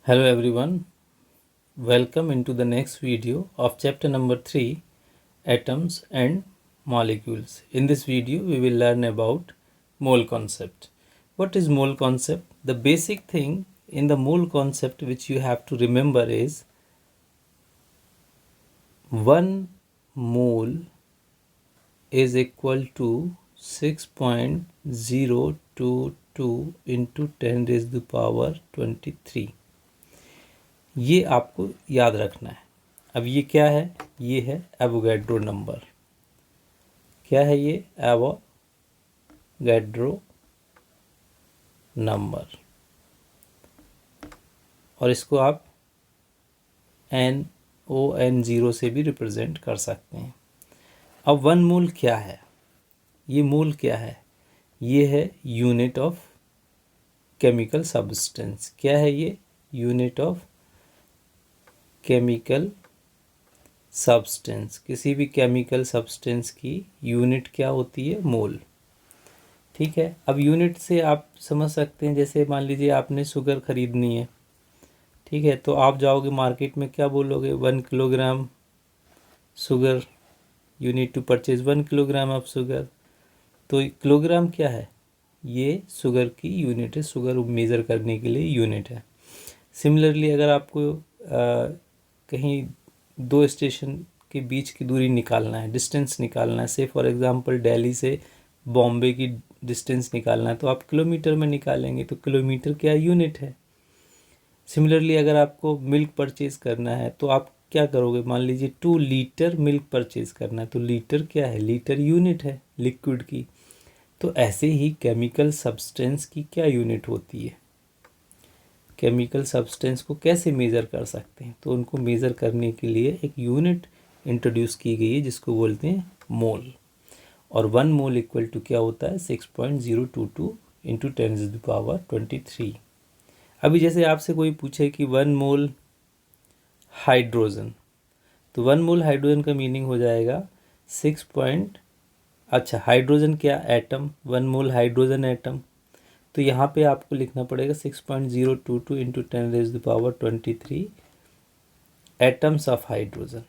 Hello everyone, welcome into the next video of chapter number 3, Atoms and Molecules. In this video we will learn about mole concept. What is mole concept? The basic thing in the mole concept which you have to remember is 1 mole is equal to 6.022 into 10 raised to the power 23. ये आपको याद रखना है। अब ये क्या है? ये है एवोगैड्रो नंबर। क्या है ये? एवोगैड्रो नंबर, और इसको आप NON0 से भी रिप्रेजेंट कर सकते हैं। अब 1 मोल क्या है? ये मोल क्या है? ये है यूनिट ऑफ केमिकल सब्सटेंस। क्या है ये? Unit of chemical substance. किसी भी केमिकल सब्सटेंस की यूनिट क्या होती है? मोल। ठीक है। अब यूनिट से आप समझ सकते हैं, जैसे मान लीजिए आपने शुगर खरीदनी है, ठीक है, तो आप जाओगे मार्केट में, क्या बोलोगे? 1 kilogram sugar, you need to purchase 1 kilogram of sugar. तो किलोग्राम क्या है? ये शुगर की यूनिट है, शुगर मेज़र करने के लिए यूनिट है। सिमिलरली अगर आपको कहीं 2 स्टेशन के बीच की दूरी निकालना है, डिस्टेंस निकालना है, से फॉर एग्जांपल दिल्ली से बॉम्बे की डिस्टेंस निकालना है, तो आप किलोमीटर में निकालेंगे, तो किलोमीटर क्या यूनिट है। सिमिलरली अगर आपको मिल्क परचेज करना है तो आप क्या करोगे? मान लीजिए 2 लीटर मिल्क परचेज करना है, तो लीटर क्या है? लीटर यूनिट है लिक्विड की। तो ऐसे ही केमिकल सब्सटेंस की क्या यूनिट होती है? केमिकल सब्सटेंस को कैसे मेज़र कर सकते हैं? तो उनको मेज़र करने के लिए एक यूनिट इंट्रोड्यूस की गई है जिसको बोलते हैं मोल। और 1 मोल इक्वल टू क्या होता है? 6.022 इंटू 10⁻23। अभी जैसे आपसे कोई पूछे कि 1 मोल हाइड्रोजन, तो 1 मोल हाइड्रोजन का मीनिंग हो जाएगा 6 पॉइंट, अच्छा हाइड्रोजन क्या? एटम। 1 मोल हाइड्रोजन एटम, तो यहाँ पे आपको लिखना पड़ेगा 6.022 इंटू 10⁻23 एटम्स ऑफ हाइड्रोजन।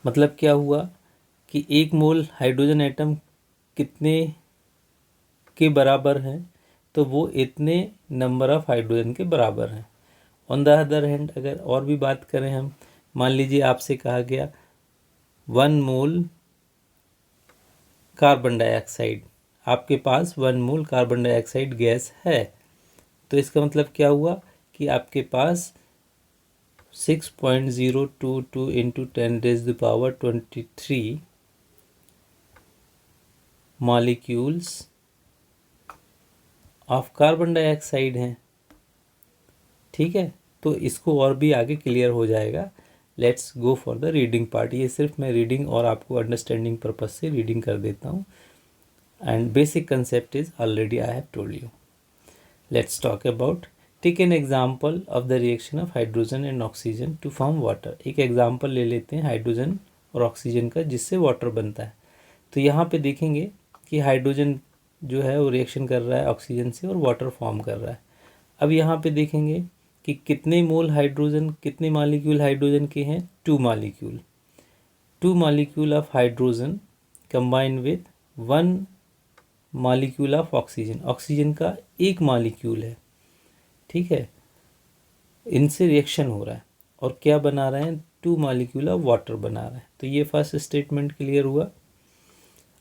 मतलब क्या हुआ कि 1 मोल हाइड्रोजन एटम कितने के बराबर है? तो वो इतने नंबर ऑफ हाइड्रोजन के बराबर हैं। ऑन द अदर हैंड अगर और भी बात करें हम, मान लीजिए आपसे कहा गया 1 मोल कार्बन डाइऑक्साइड, आपके पास 1 मोल कार्बन डाइऑक्साइड गैस है, तो इसका मतलब क्या हुआ कि आपके पास 6.022 into 10⁻23 molecules of carbon dioxide हैं। ठीक है, तो इसको और भी आगे क्लियर हो जाएगा। Let's go for the reading part. ये सिर्फ मैं रीडिंग और आपको अंडरस्टैंडिंग पर्पज से रीडिंग कर देता हूँ, and basic concept is already I have told you. Let's talk about, take an example of the reaction of hydrogen and oxygen to form water. एक एग्जाम्पल ले लेते हैं हाइड्रोजन और ऑक्सीजन का, जिससे वाटर बनता है। तो यहाँ पे देखेंगे कि हाइड्रोजन जो है वो रिएक्शन कर रहा है ऑक्सीजन से और वाटर फॉर्म कर रहा है। अब यहाँ पे देखेंगे कि कितने मोल हाइड्रोजन, कितने मॉलिक्यूल हाइड्रोजन के हैं? 2 molecule. 2 molecule of hydrogen combine with 1 molecule of oxygen. Oxygen का 1 मॉलिक्यूल है, ठीक है, इनसे रिएक्शन हो रहा है और क्या बना रहे हैं? 2 मॉलिक्यूल ऑफ वाटर बना रहे हैं। तो ये फर्स्ट स्टेटमेंट क्लियर हुआ।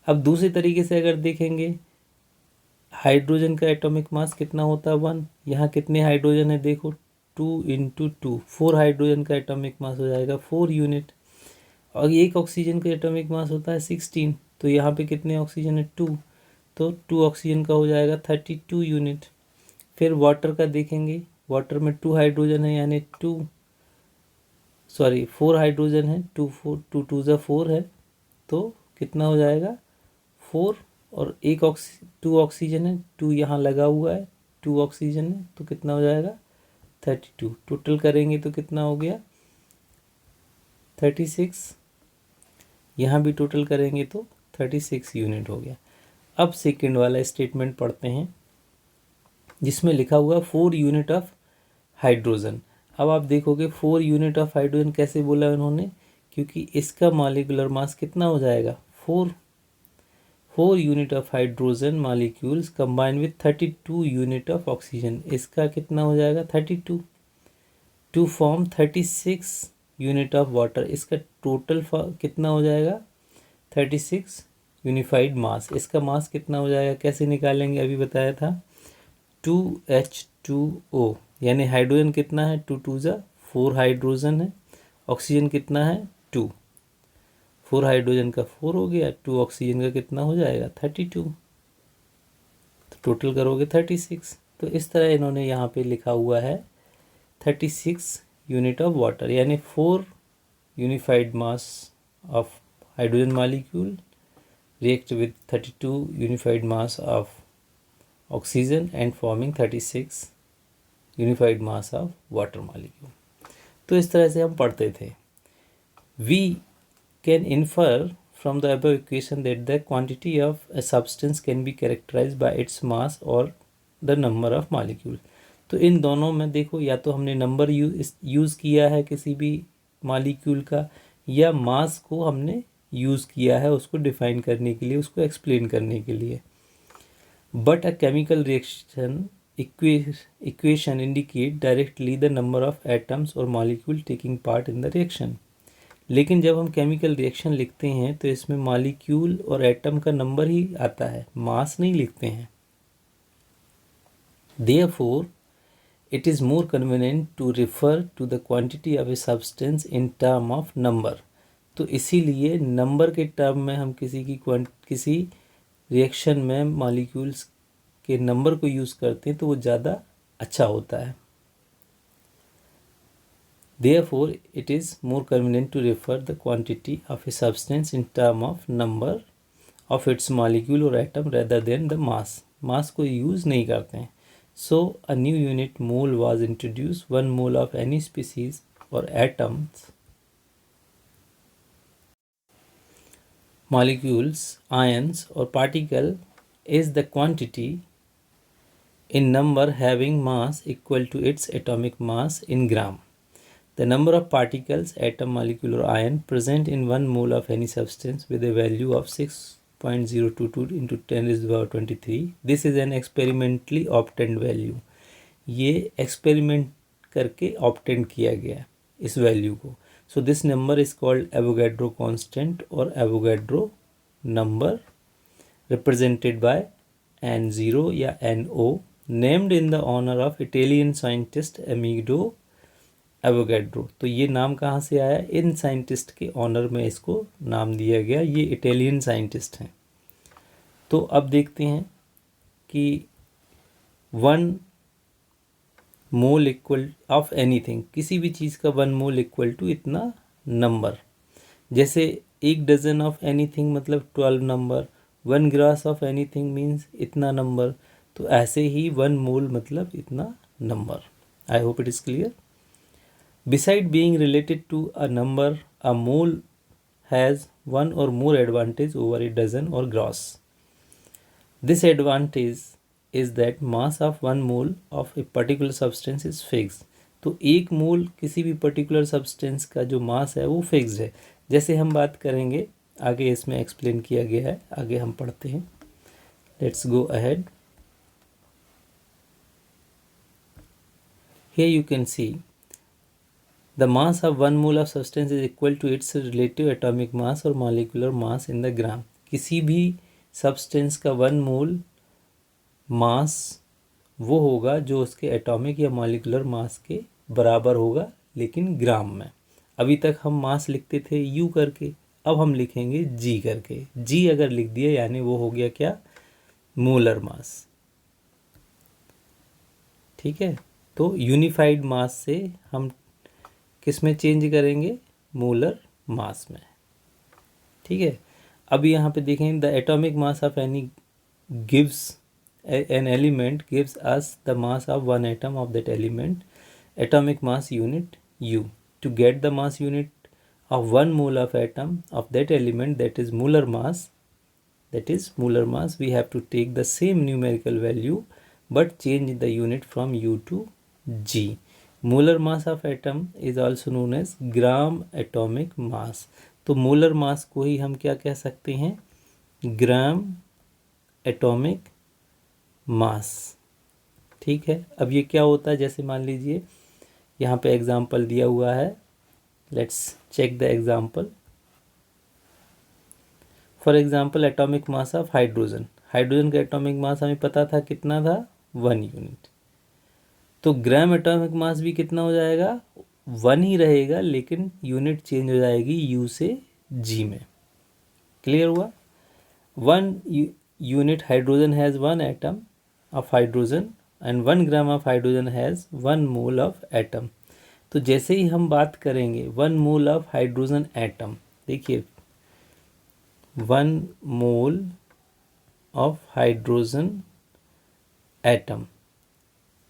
अब दूसरे तरीके से अगर देखेंगे, हाइड्रोजन का एटॉमिक मास कितना होता है? 1। यहाँ कितने हाइड्रोजन है? देखो 2 इंटू 2, 4 हाइड्रोजन का एटॉमिक मास हो जाएगा 4 यूनिट। और एक ऑक्सीजन का एटॉमिक मास होता है 16, तो यहाँ पे कितने ऑक्सीजन है? 2, तो 2 ऑक्सीजन का हो जाएगा 32 यूनिट। फिर वाटर का देखेंगे, वाटर में 2 हाइड्रोजन है, यानी 4 हाइड्रोजन है, 2 2 ज़ा 4 है, तो कितना हो जाएगा? 4, और 2 ऑक्सीजन है, 2 यहाँ लगा हुआ है, 2 ऑक्सीजन है, तो कितना हो जाएगा? 32। टोटल करेंगे तो कितना हो गया? 36। यहाँ भी टोटल करेंगे तो 36 यूनिट हो गया। अब सेकंड वाला स्टेटमेंट पढ़ते हैं। जिसमें लिखा हुआ 4 यूनिट ऑफ हाइड्रोजन। अब आप देखोगे 4 यूनिट ऑफ हाइड्रोजन कैसे बोला उन्होंने, क्योंकि इसका मॉलिक्यूलर मास कितना हो जाएगा 4 unit of hydrogen molecules combine with 32 unit of oxygen. इसका कितना हो जाएगा 32 to form 36 unit of water. इसका टोटल कितना हो जाएगा 36 यूनिफाइड मास। इसका मास कितना हो जाएगा, कैसे निकालेंगे, अभी बताया था 2H2O, यानी हाइड्रोजन कितना है 2 2 ज़ा 4 हाइड्रोजन है, ऑक्सीजन कितना है 2, 4 हाइड्रोजन का 4 हो गया, 2 ऑक्सीजन का कितना हो जाएगा 32, तो टोटल करोगे 36। तो इस तरह इन्होंने यहाँ पे लिखा हुआ है 36 यूनिट ऑफ वाटर, यानी 4 unified mass of hydrogen molecule react with 32 unified mass of oxygen and forming 36 unified mass of water molecule। तो इस तरह से हम पढ़ते थे। We can infer from the above equation that the quantity of a substance can be characterized by its mass or the number of molecules। तो इन दोनों में देखो, या तो हमने नंबर यूज़ किया है किसी भी मॉलिक्यूल का, या मास को हमने यूज़ किया है उसको डिफाइन करने के लिए, उसको एक्सप्लेन करने के लिए। But a chemical reaction equation indicate directly the number of atoms और molecule taking part in the reaction. लेकिन जब हम केमिकल रिएक्शन लिखते हैं तो इसमें मॉलिक्यूल और एटम का नंबर ही आता है, मास नहीं लिखते हैं। Therefore it is more convenient to refer to the quantity of a substance in term of number। तो इसीलिए नंबर के टर्म में हम किसी रिएक्शन में मॉलिक्यूल्स के नंबर को यूज़ करते हैं तो वो ज़्यादा अच्छा होता है। Therefore it is more convenient to refer the quantity of a substance in term of number of its molecule or atom rather than the mass। मास को यूज़ नहीं करते हैं। So a new unit mole was introduced। 1 mole of any species or atoms, molecules, ions or particle is the quantity in number having mass equal to its atomic mass in gram। The number of particles, atom, molecule or ion present in 1 mole of any substance with a value of 6.022 into 10⁻23। This is an experimentally obtained value। ये experiment करके obtain किया गया इस value को। So this number is called Avogadro constant और Avogadro number, represented by N0 या NO, named in the honour of Italian scientist Amigo Avogadro. तो ये नाम कहाँ से आया, इन साइंटिस्ट के ऑनर में इसको नाम दिया गया, ये इटालियन साइंटिस्ट हैं। तो अब देखते हैं कि 1 मोल इक्वल ऑफ एनीथिंग, किसी भी चीज़ का 1 मोल इक्वल टू इतना नंबर। जैसे 1 डजन ऑफ एनीथिंग मतलब 12 number, 1 gross of anything means इतना नंबर। तो ऐसे ही 1 मोल मतलब इतना number. I hope it is clear. Beside being related to a number, a mole has 1 or more advantage over a dozen or gross। This advantage is that mass of 1 mole of a particular substance is fixed। तो 1 मोल किसी भी particular substance का जो मास है वो fixed है। जैसे हम बात करेंगे आगे, इसमें एक्सप्लेन किया गया है, आगे हम पढ़ते हैं। Let's go ahead. Here you can see the mass of 1 mole of substance is equal to its relative atomic mass or molecular mass in the gram। किसी भी सब्सटेंस का 1 मोल मास वो होगा जो उसके एटॉमिक या मॉलिकुलर मास के बराबर होगा, लेकिन ग्राम में। अभी तक हम मास लिखते थे यू करके, अब हम लिखेंगे जी करके। जी अगर लिख दिया यानी वो हो गया क्या, मोलर मास। ठीक है, तो यूनिफाइड मास से हम किस में चेंज करेंगे, मोलर मास में। ठीक है, अब यहाँ पे देखें, the atomic mass of any gives an element gives us the mass of one atom of that element, atomic mass unit U। To get the mass unit of 1 mole of atom of that element, that is molar mass, we have to take the same numerical value but change the unit from U to G. Molar mass of atom is also known as gram atomic mass. तो molar mass को ही हम क्या कह सकते हैं, gram atomic mass. ठीक है, अब ये क्या होता है, जैसे मान लीजिए यहाँ पे एग्जाम्पल दिया हुआ है, let's check the example. For example atomic mass of hydrogen, hydrogen का एटॉमिक मास हमें पता था कितना था, 1 यूनिट। तो ग्राम एटॉमिक मास भी कितना हो जाएगा, 1 ही रहेगा, लेकिन यूनिट चेंज हो जाएगी यू से जी में। क्लियर हुआ। 1 unit hydrogen has 1 atom of hydrogen and 1 gram of hydrogen has 1 mole of atom. तो जैसे ही हम बात करेंगे 1 मोल ऑफ हाइड्रोजन एटम, देखिए 1 mole of hydrogen atom,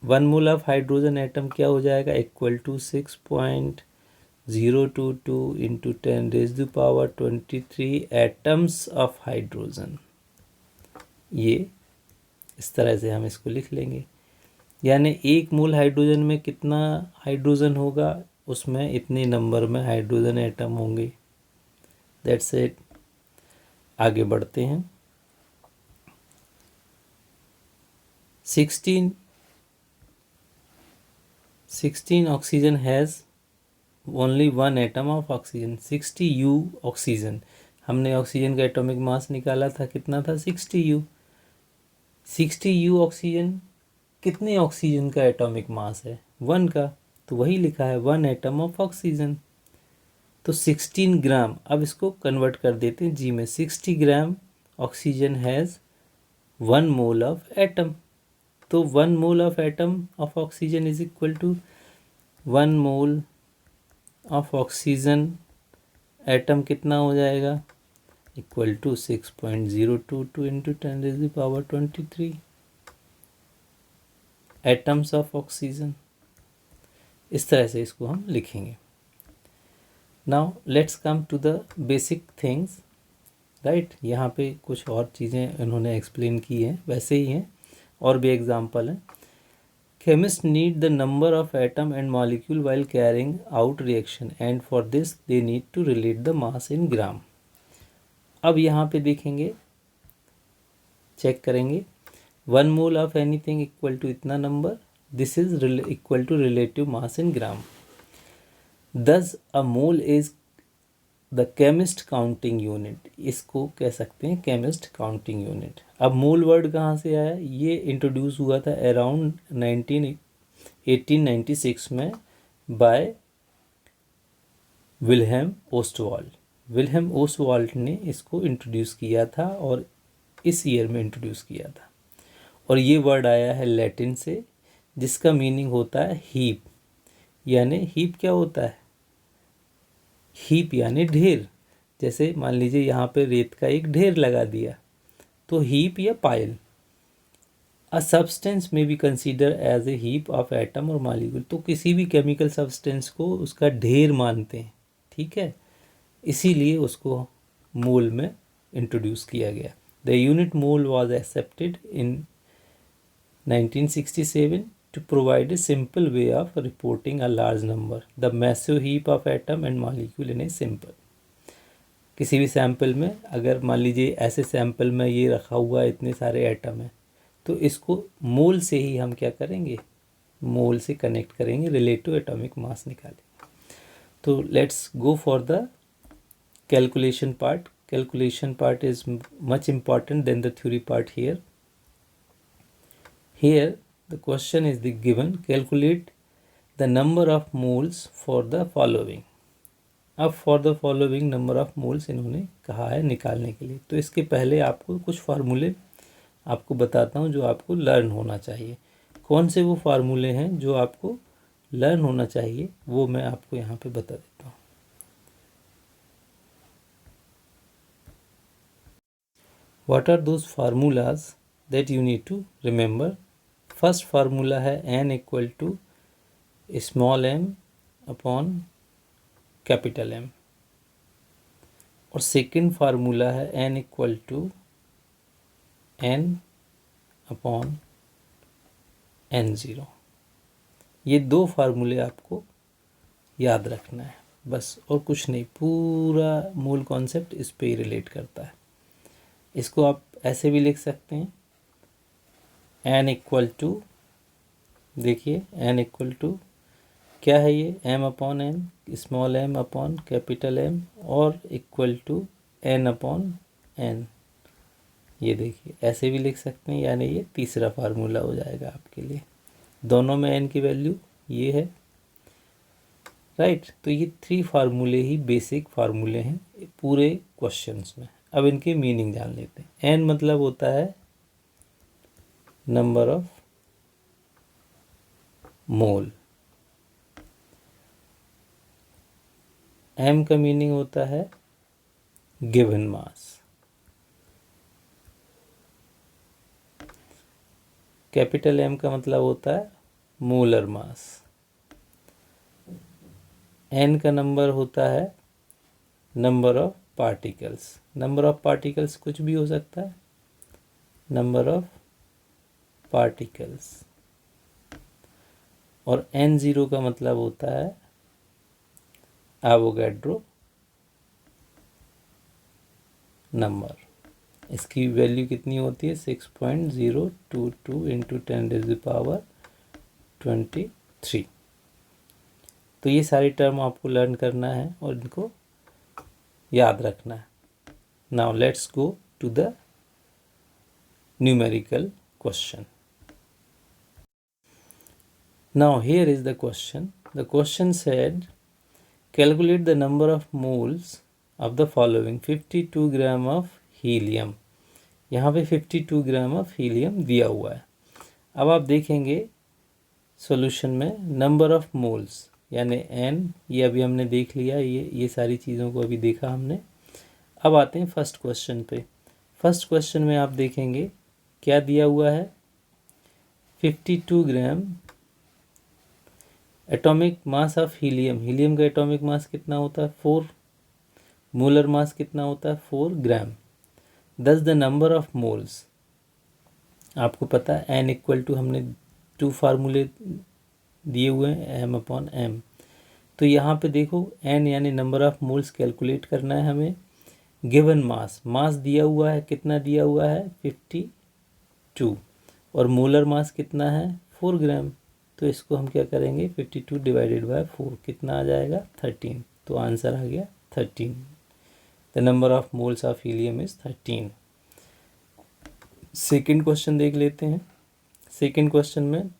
1 mole of hydrogen atom क्या हो जाएगा, equal to 6.022 into 10⁻23 atoms of hydrogen. ये इस तरह से हम इसको लिख लेंगे, यानी 1 मोल हाइड्रोजन में कितना हाइड्रोजन होगा, उसमें इतने नंबर में हाइड्रोजन एटम होंगे। That's it. आगे बढ़ते हैं। 16 oxygen has only 1 atom of oxygen, 60 you oxygen. हमने ऑक्सीजन का एटॉमिक मास निकाला था, कितना था, 60 यू। 60 यू ऑक्सीजन, कितने ऑक्सीजन का एटॉमिक मास है, 1 का, तो वही लिखा है 1 एटम ऑफ ऑक्सीजन। तो 16 ग्राम, अब इसको कन्वर्ट कर देते हैं जी में, 60 gram oxygen has 1 mole of atom. तो 1 mole of atom of oxygen is equal to 1 mole of oxygen atom कितना हो जाएगा, equal to 6.022 into 10⁻23 atoms of oxygen. इस तरह से इसको हम लिखेंगे। Now let's come to the basic things, right. यहाँ पे कुछ और चीज़ें इन्होंने एक्सप्लेन की हैं, वैसे ही हैं, और भी एग्जाम्पल हैं। Chemists need the number of atom and molecule while carrying out reaction and for this they need to relate the mass in gram। अब यहाँ पे देखेंगे, चेक करेंगे, 1 mole of anything equal to इतना number, this is equal to relative mass in gram. Thus a mole is the chemist counting unit, इसको कह सकते हैं केमिस्ट काउंटिंग यूनिट। अब मोल वर्ड कहाँ से आया, ये इंट्रोड्यूस हुआ था अराउंड 1896 में by Wilhelm Ostwald. Wilhelm Ostwald ने इसको इंट्रोड्यूस किया था और इस ईयर में इंट्रोड्यूस किया था। और ये वर्ड आया है लैटिन से, जिसका मीनिंग होता है हीप। यानी हीप क्या होता है, हीप यानी ढेर। जैसे मान लीजिए यहाँ पे रेत का एक ढेर लगा दिया, तो हीप या पाइल। अ सब्सटेंस में be consider as a heap of atom और मॉलिक्यूल। तो किसी भी केमिकल सब्सटेंस को उसका ढेर मानते हैं, ठीक है, इसीलिए उसको मोल में इंट्रोड्यूस किया गया। The unit mole was accepted in 1967 to provide a simple way of reporting a large number, the massive heap of atom and molecule in a simple। किसी भी सैंपल में अगर मान लीजिए ऐसे सैंपल में ये रखा हुआ है, इतने सारे एटम हैं, तो इसको मोल से ही हम क्या करेंगे, मोल से कनेक्ट करेंगे, रिलेटिव एटॉमिक मास निकालेंगे। तो let's go for the calculation part. Calculation part is much important than the theory part here. Here the question is the given, calculate the number of moles for the following। अब for the following number of moles इन्होंने कहा है निकालने के लिए। तो इसके पहले आपको कुछ फार्मूले आपको बताता हूँ जो आपको लर्न होना चाहिए। कौन से वो फार्मूले हैं जो आपको लर्न होना चाहिए, वो मैं आपको यहाँ पे बता देता हूँ। What are those formulas that you need to remember? First formula है n equal to small m upon capital M, और सेकंड फार्मूला है n equal to n upon N0। ये 2 फार्मूले आपको याद रखना है बस, और कुछ नहीं। पूरा मूल कॉन्सेप्ट इस पे ही रिलेट करता है। इसको आप ऐसे भी लिख सकते हैं, n इक्वल टू, देखिए n इक्वल टू क्या है ये, m upon n, small m upon capital M, और equal to n upon n। ये देखिए ऐसे भी लिख सकते हैं, यानी ये तीसरा फार्मूला हो जाएगा आपके लिए। दोनों में n की वैल्यू ये है, राइट। तो ये 3 फार्मूले ही बेसिक फार्मूले हैं पूरे क्वेश्चंस में। अब इनके मीनिंग जान लेते हैं। n मतलब होता है नंबर ऑफ मोल, m का मीनिंग होता है गिवन मास, कैपिटल M का मतलब होता है मोलर मास, n का नंबर होता है number of particles. Number of particles कुछ भी हो सकता है, नंबर ऑफ पार्टिकल्स। और n0 का मतलब होता है एवोगैड्रो नंबर। इसकी वैल्यू कितनी होती है, 6.022 इंटू 10⁻23। तो ये सारी टर्म आपको लर्न करना है और इनको याद रखना है। Now let's go to the numerical question. Now here is the question. The question said, calculate the number of moles of the following: 52 gram of helium। यहाँ पे 52 ग्राम ऑफ हीलियम दिया हुआ है। अब आप देखेंगे सॉल्यूशन में नंबर ऑफ मोल्स यानी n, ये अभी हमने देख लिया, ये सारी चीज़ों को अभी देखा हमने। अब आते हैं फर्स्ट क्वेश्चन पे। फर्स्ट क्वेश्चन में आप देखेंगे क्या दिया हुआ है, 52 gram atomic mass of helium. Helium का एटॉमिक मास कितना होता है, 4। मोलर मास कितना होता है, 4 ग्राम। दस द नंबर ऑफ मोल्स, आपको पता है n इक्वल टू, हमने 2 फार्मूले दिए हुए हैं, m अपॉन m। तो यहाँ पे देखो n यानी नंबर ऑफ मोल्स कैलकुलेट करना है हमें। गिवन मास, मास दिया हुआ है, कितना दिया हुआ है, 52, और मोलर मास कितना है, 4 ग्राम। तो इसको हम क्या करेंगे, 52 डिवाइडेड बाय 4 कितना आ जाएगा, 13। तो आंसर आ गया 13। The number of moles of helium is 13। Second question देख लेते हैं। सेकेंड क्वेश्चन में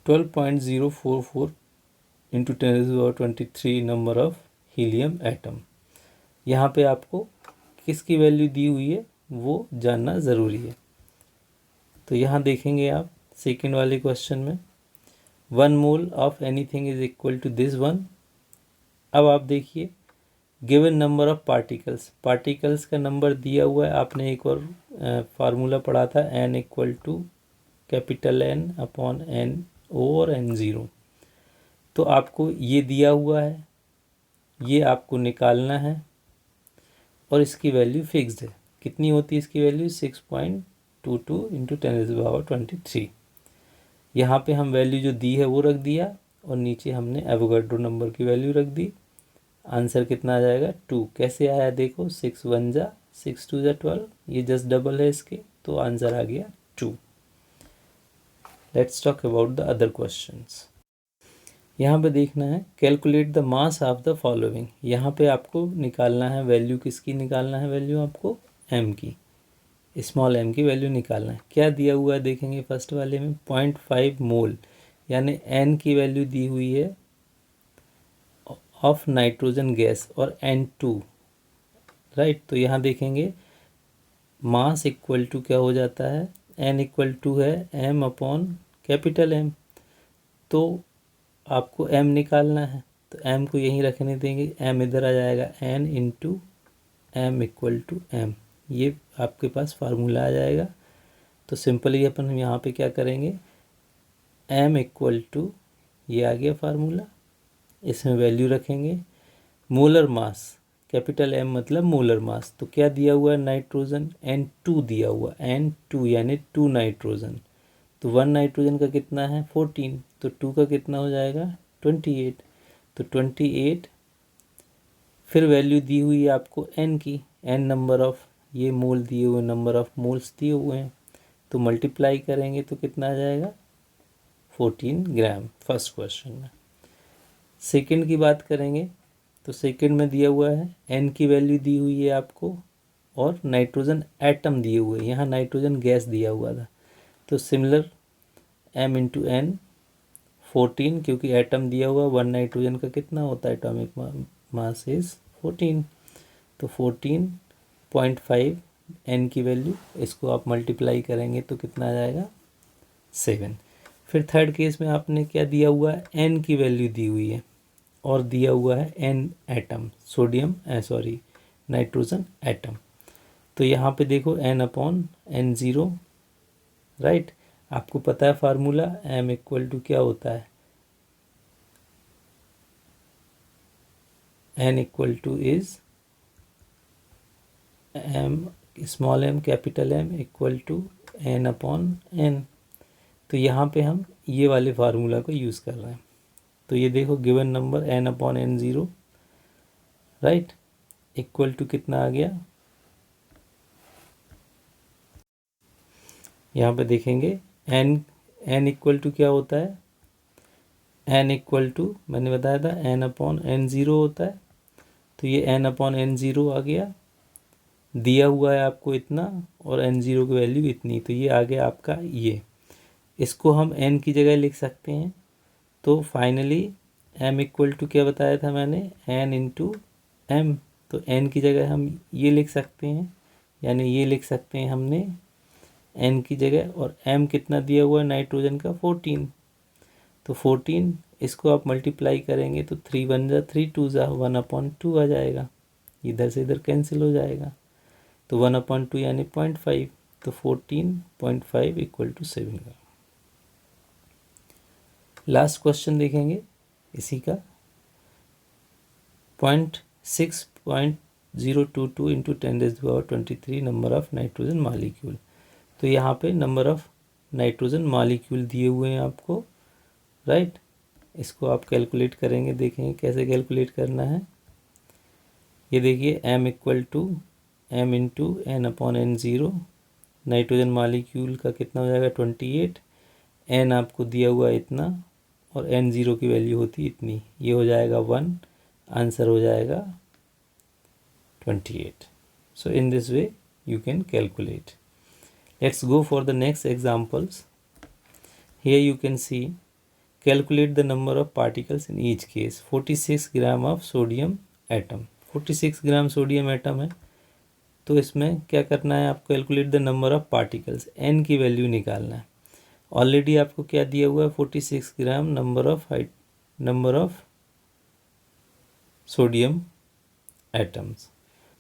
12.044 into 10⁻23 number of helium atom. यहाँ पे आपको किसकी वैल्यू दी हुई है वो जानना ज़रूरी है। तो यहाँ देखेंगे आप सेकेंड वाले क्वेश्चन में 1 mole of anything is equal to this 1। अब आप देखिए given number of particles, particles का नंबर दिया हुआ है। आपने एक और फार्मूला पढ़ा था, n equal to capital N upon NO और N0। तो आपको ये दिया हुआ है, ये आपको निकालना है, और इसकी वैल्यू फिक्स्ड है। कितनी होती है इसकी वैल्यू, 6.22 इंटू 10⁻23। यहाँ पे हम वैल्यू जो दी है वो रख दिया, और नीचे हमने एवोगाड्रो नंबर की वैल्यू रख दी। आंसर कितना आ जाएगा, 2। कैसे आया देखो, 6 1 जा 6 2 जा 12, ये जस्ट डबल है इसके, तो आंसर आ गया 2। Let's talk about the other questions. यहाँ पे देखना है calculate the mass of the following. यहाँ पे आपको निकालना है वैल्यू, किसकी निकालना है वैल्यू, आपको m की, स्मॉल m की वैल्यू निकालना है। क्या दिया हुआ है देखेंगे फर्स्ट वाले में 0.5 मोल, यानी n की वैल्यू दी हुई है ऑफ नाइट्रोजन गैस, और N2, राइट। तो यहाँ देखेंगे मास इक्वल टू क्या हो जाता है, n इक्वल टू है m अपॉन कैपिटल M। तो आपको m निकालना है, तो m को यहीं रखने देंगे, m इधर आ जाएगा, n into m equal to m। ये आपके पास फार्मूला आ जाएगा। तो सिंपली अपन यहाँ पे क्या करेंगे, m इक्वल टू, ये आ गया फार्मूला, इसमें वैल्यू रखेंगे। मोलर मास कैपिटल M मतलब मोलर मास। तो क्या दिया हुआ है नाइट्रोजन, N2 दिया हुआ, N2 यानी 2 नाइट्रोजन। तो 1 नाइट्रोजन का कितना है 14, तो 2 का कितना हो जाएगा 28। तो 28, फिर वैल्यू दी हुई है आपको N की, N नंबर ऑफ ये मोल दिए हुए, नंबर ऑफ मोल्स दिए हुए हैं, तो मल्टीप्लाई करेंगे तो कितना आ जाएगा 14 ग्राम फर्स्ट क्वेश्चन में। सेकंड की बात करेंगे तो सेकंड में दिया हुआ है N की वैल्यू दी हुई है आपको और नाइट्रोजन एटम दिए हुए, यहाँ नाइट्रोजन गैस दिया हुआ था। तो सिमिलर M इंटू N 14, क्योंकि एटम दिया हुआ 1 नाइट्रोजन का कितना होता है एटॉमिक मास इज 14, तो 14.5 N की वैल्यू, इसको आप मल्टीप्लाई करेंगे तो कितना आ जाएगा 7। फिर थर्ड केस में आपने क्या दिया हुआ है N की वैल्यू दी हुई है और दिया हुआ है N atom, sodium nitrogen atom. तो यहाँ पे देखो N/N0, राइट। आपको पता है फार्मूला M इक्वल टू क्या होता है, N equal to is M small m capital M equal to N/N। तो यहाँ पे हम ये वाले फार्मूला को यूज़ कर रहे हैं। तो ये देखो given number N/N0, right, equal to कितना आ गया, यहाँ पे देखेंगे N इक्वल टू क्या होता है, N इक्वल टू मैंने बताया था N/N0 होता है। तो ये N/N0 आ गया, दिया हुआ है आपको इतना और N0 की वैल्यू इतनी, तो ये आ गया आपका ये। इसको हम N की जगह लिख सकते हैं। तो फाइनली M इक्वल टू क्या बताया था मैंने, N इंटू M। तो N की जगह हम ये लिख सकते हैं, यानी ये लिख सकते हैं हमने N की जगह, और M कितना दिया हुआ है नाइट्रोजन का 14। तो 14 इसको आप मल्टीप्लाई करेंगे तो 3 1 जा 3 2 जा 1/2 आ जाएगा, इधर से इधर कैंसिल हो जाएगा। तो 1/2 यानी 0.5, तो 14.5 इक्वल टू 7 का। लास्ट क्वेश्चन देखेंगे इसी का, 0.6.022 into 10⁻23 number of nitrogen molecule. तो यहाँ पे नंबर ऑफ नाइट्रोजन मालिक्यूल दिए हुए हैं आपको, राइट। इसको आप कैलकुलेट करेंगे, देखेंगे कैसे कैलकुलेट करना है। ये देखिए M equal to M into N/N0, nitrogen molecule का कितना हो जाएगा 28, N आपको दिया हुआ इतना और N0 की वैल्यू होती इतनी, ये हो जाएगा 1, आंसर हो जाएगा 28। So in this way you can calculate. Let's go for the next examples. Here you can see, calculate the number of particles in each case. 46 gram of sodium atom, 46 gram sodium atom है। तो इसमें क्या करना है आपको, calculate the number of particles, N की value निकालना है। ऑलरेडी आपको क्या दिया हुआ है 46 ग्राम नंबर ऑफ सोडियम एटम्स।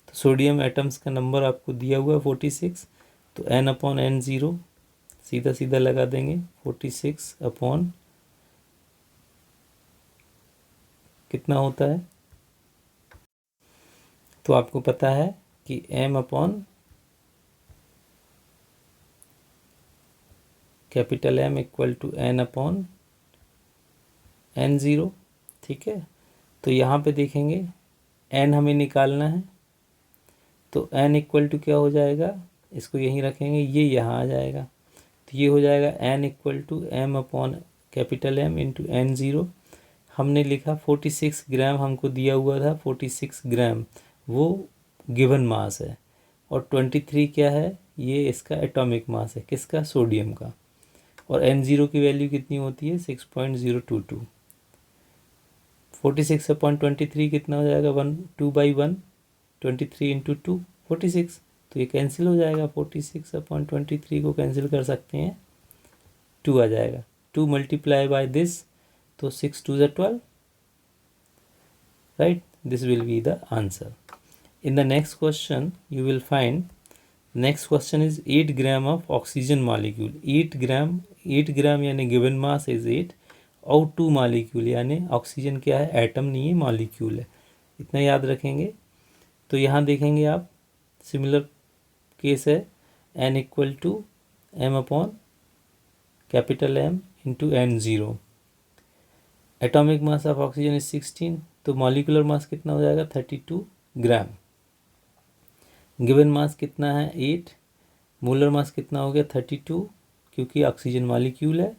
तो सोडियम एटम्स का नंबर आपको दिया हुआ है 46, तो N/N0 सीधा सीधा लगा देंगे, 46 अपॉन कितना होता है, तो आपको पता है कि M/N इक्वल टू N/N0, ठीक है। तो यहाँ पे देखेंगे N हमें निकालना है, तो N इक्वल टू क्या हो जाएगा, इसको यहीं रखेंगे, ये यहाँ आ जाएगा, तो ये हो जाएगा N equal to M/M into N0। हमने लिखा 46 ग्राम, हमको दिया हुआ था 46 ग्राम, वो गिवन मास है, और 23 क्या है, ये इसका एटॉमिक मास है, किसका, सोडियम का। और N0 की वैल्यू कितनी होती है 6.022। 46/23 कितना हो जाएगा 2/1, 23 इंटू 2 46, तो ये कैंसिल हो जाएगा, 46/23 को कैंसिल कर सकते हैं, 2 आ जाएगा, 2 मल्टीप्लाई बाय दिस, तो 6 2 12, right, this will be the answer. In the next question you will find, next question is 8 gram of oxygen molecule, 8 ग्राम यानी गिवन मास इज 8, और 2 मालिक्यूल यानी ऑक्सीजन क्या है, एटम नहीं है, मॉलिक्यूल है, इतना याद रखेंगे। तो यहाँ देखेंगे आप सिमिलर केस है, n equal to m upon capital M into N0। Atomic mass of oxygen is 16, तो मॉलिकुलर मास कितना हो जाएगा 32 ग्राम। गिवन मास कितना है 8, मोलर मास कितना हो गया 32 क्योंकि ऑक्सीजन मॉलिक्यूल है,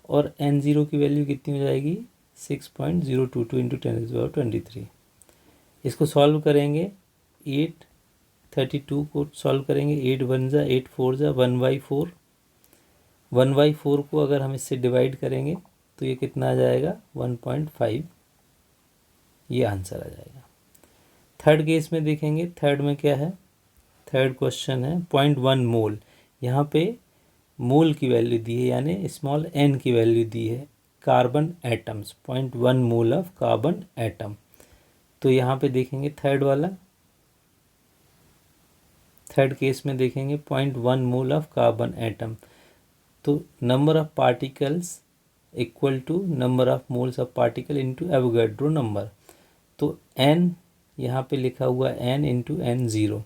और N0 की वैल्यू कितनी हो जाएगी 6.022 इंटू 10⁻23। इसको सॉल्व करेंगे, 32 को सॉल्व करेंगे, 8 1 जा 8 4 जा 1/4, 1/4 को अगर हम इससे डिवाइड करेंगे तो ये कितना आ जाएगा 1.5, ये आंसर आ जाएगा। थर्ड केस में देखेंगे, थर्ड में क्या है, थर्ड क्वेश्चन है 0.1 मोल। यहाँ पे मोल की वैल्यू दी है यानी स्मॉल n की वैल्यू दी है carbon atoms, 0.1 mole of carbon atom. तो यहाँ पे देखेंगे थर्ड वाला, थर्ड केस में देखेंगे 0.1 मोल ऑफ कार्बन एटम, तो number of particles equal to number of moles of particle into Avogadro number. तो n यहाँ पे लिखा हुआ n इंटू N0,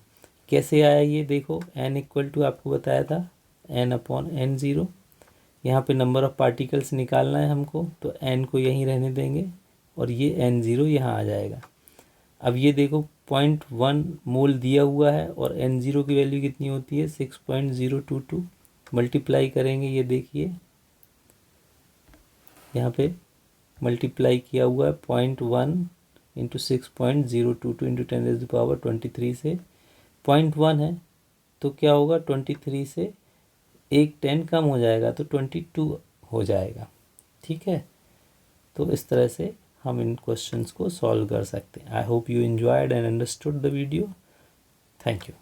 कैसे आया ये देखो, n इक्वल टू आपको बताया था n अपॉन N0। यहाँ पे नंबर ऑफ पार्टिकल्स निकालना है हमको, तो n को यहीं रहने देंगे और ये N0 यहाँ आ जाएगा। अब ये देखो 0.1 मोल दिया हुआ है और N0 की वैल्यू कितनी होती है 6.022, मल्टीप्लाई करेंगे, ये देखिए यहाँ पे मल्टीप्लाई किया हुआ है 0.1 इंटू 6.022 इंटू 10⁻23 से 0.1 है तो क्या होगा 23 से एक 10 कम हो जाएगा तो 22 हो जाएगा। ठीक है, तो इस तरह से हम इन क्वेश्चंस को सॉल्व कर सकते हैं। I hope you enjoyed and understood the video. Thank you.